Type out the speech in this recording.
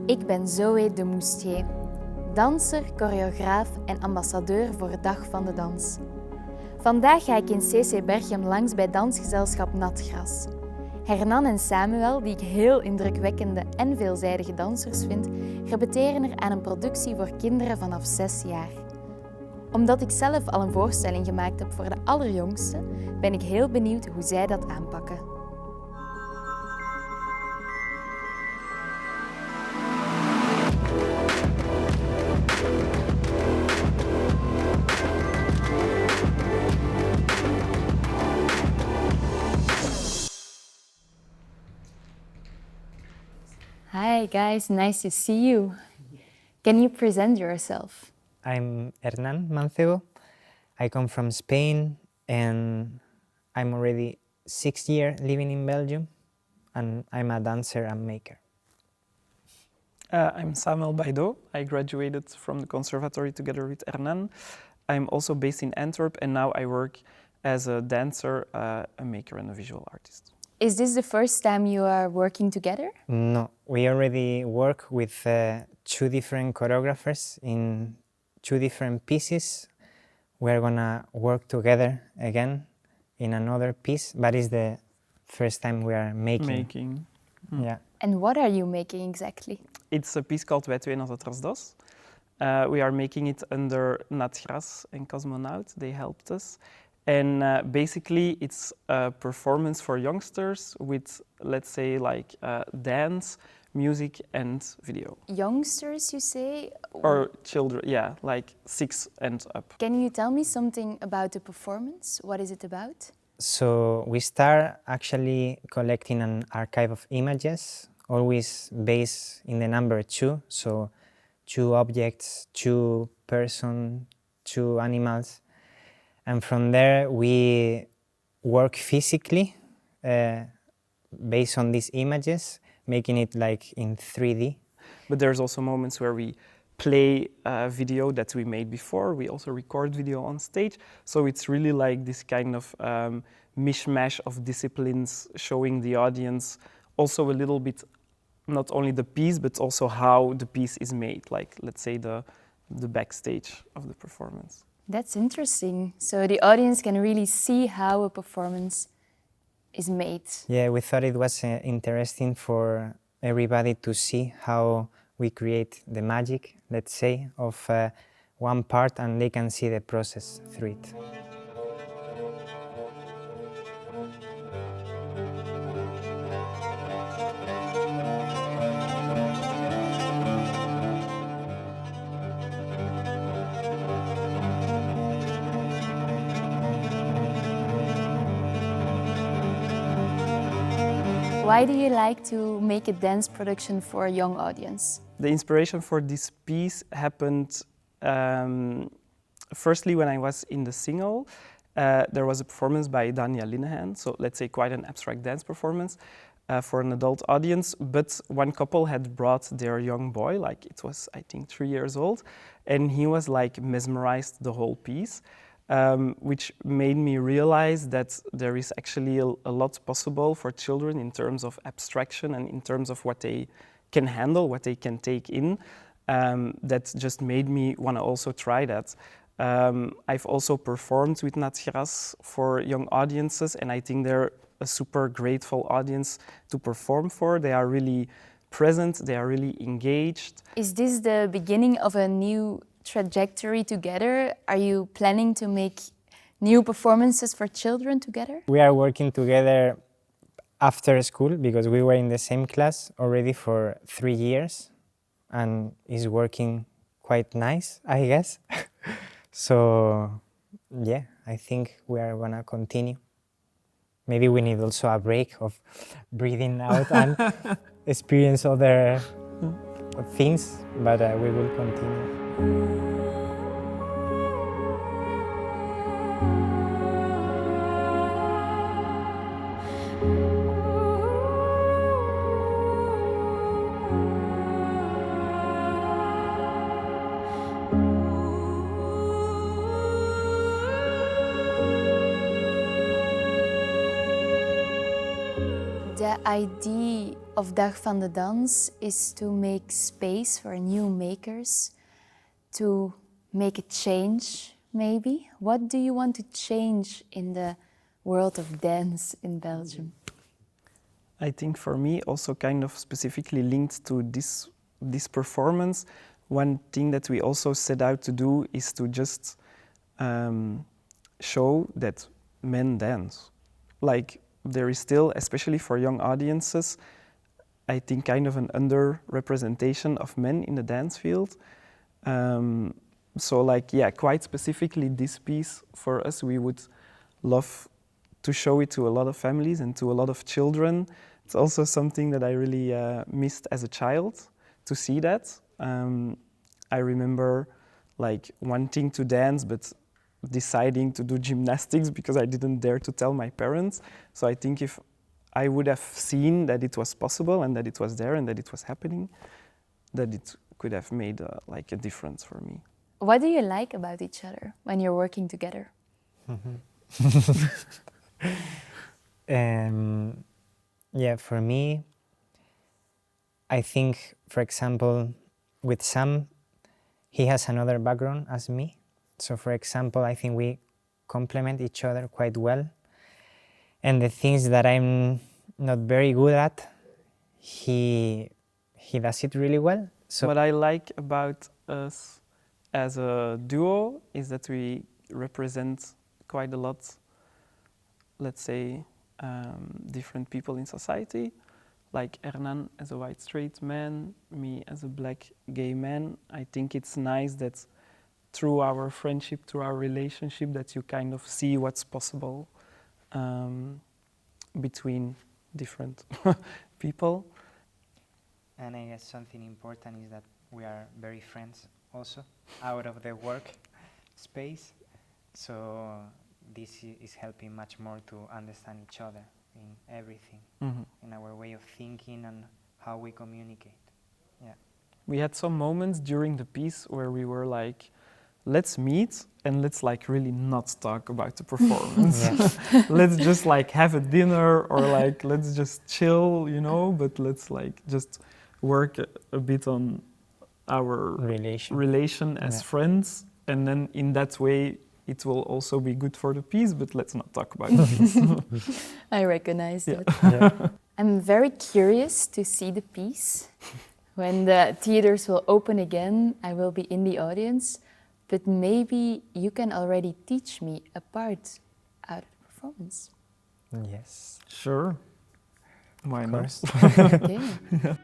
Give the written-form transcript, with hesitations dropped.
Ik ben Zoë Demoustier, danser, choreograaf en ambassadeur voor Dag van de Dans. Vandaag ga ik in CCBerchem langs bij dansgezelschap Nat Gras. Hernán en Samuel, die ik heel indrukwekkende en veelzijdige dansers vind, repeteren er aan een productie voor kinderen vanaf 6 jaar. Omdat ik zelf al een voorstelling gemaakt heb voor de allerjongste, ben ik heel benieuwd hoe zij dat aanpakken. Hi guys, nice to see you. Can you present yourself? I'm Hernán Mancebo. I come from Spain and I'm already 6 years living in Belgium and I'm a dancer and maker. I'm Samuel Baidoo. I graduated from the conservatory together with Hernán. I'm also based in Antwerp and now I work as a dancer, a maker and a visual artist. Is this the first time you are working together? No, we already work with 2 different choreographers in 2 different pieces. We're gonna work together again in another piece, but it's the first time we are making. Yeah. And what are you making exactly? It's a piece called Twee, nosotrosdos. We are making it under Nat Gras and Cosmonaut. They helped us. And basically it's a performance for youngsters with, let's say, like dance, music and video. Youngsters, you say? Or children, yeah, like 6 and up. Can you tell me something about the performance? What is it about? So we start actually collecting an archive of images, always based in the number 2. So 2 objects, 2 person, 2 animals. And from there we work physically based on these images, making it like in 3D. But there's also moments where we play a video that we made before. We also record video on stage. So it's really like this kind of mishmash of disciplines, showing the audience also a little bit, not only the piece, but also how the piece is made, like let's say the backstage of the performance. That's interesting. So the audience can really see how a performance is made. Yeah, we thought it was interesting for everybody to see how we create the magic, let's say, of one part, and they can see the process through it. Why do you like to make a dance production for a young audience? The inspiration for this piece happened firstly when I was in the single. There was a performance by Daniel Linehan, so let's say quite an abstract dance performance for an adult audience, but one couple had brought their young boy, like it was I think 3 years old, and he was like mesmerized the whole piece. Which made me realize that there is actually a lot possible for children in terms of abstraction and in terms of what they can handle, what they can take in. That just made me want to also try that. I've also performed with Nat Gras for young audiences, and I think they're a super grateful audience to perform for. They are really present, they are really engaged. Is this the beginning of a new trajectory together? Are you planning to make new performances for children together? We are working together after school because we were in the same class already for 3 years and it's working quite nice, I guess. So yeah, I think we are gonna continue. Maybe we need also a break of breathing out and experience other things, but we will continue. The idea of Dag van de Dans is to make space for new makers, to make a change, maybe. What do you want to change in the world of dance in Belgium? I think for me, also kind of specifically linked to this performance, one thing that we also set out to do is to just show that men dance. Like, there is still, especially for young audiences, I think kind of an underrepresentation of men in the dance field. So like, yeah, quite specifically this piece for us, we would love to show it to a lot of families and to a lot of children. It's also something that I really missed as a child, to see that. I remember like wanting to dance, but deciding to do gymnastics because I didn't dare to tell my parents. So I think if I would have seen that it was possible and that it was there and that it was happening, that it could have made like a difference for me. What do you like about each other when you're working together? Yeah, for me, I think, for example, with Sam, he has another background as me. So, for example, I think we complement each other quite well. And the things that I'm not very good at, he does it really well. So what I like about us as a duo is that we represent quite a lot, let's say, different people in society. Like Hernán as a white straight man, me as a black gay man. I think it's nice that through our friendship, through our relationship, that you kind of see what's possible between different people. And I guess something important is that we are very friends also out of the work space. So this is helping much more to understand each other in everything, in our way of thinking and how we communicate. Yeah. We had some moments during the piece where we were like, let's meet and let's like really not talk about the performance. Let's just like have a dinner or like let's just chill, you know, but let's like just work a bit on our relation as friends, and then in that way it will also be good for the piece, but let's not talk about the piece. I recognize that. Yeah. I'm very curious to see the piece. When the theaters will open again, I will be in the audience, but maybe you can already teach me a part out of the performance. Yes. Sure. Why not? Okay. Yeah.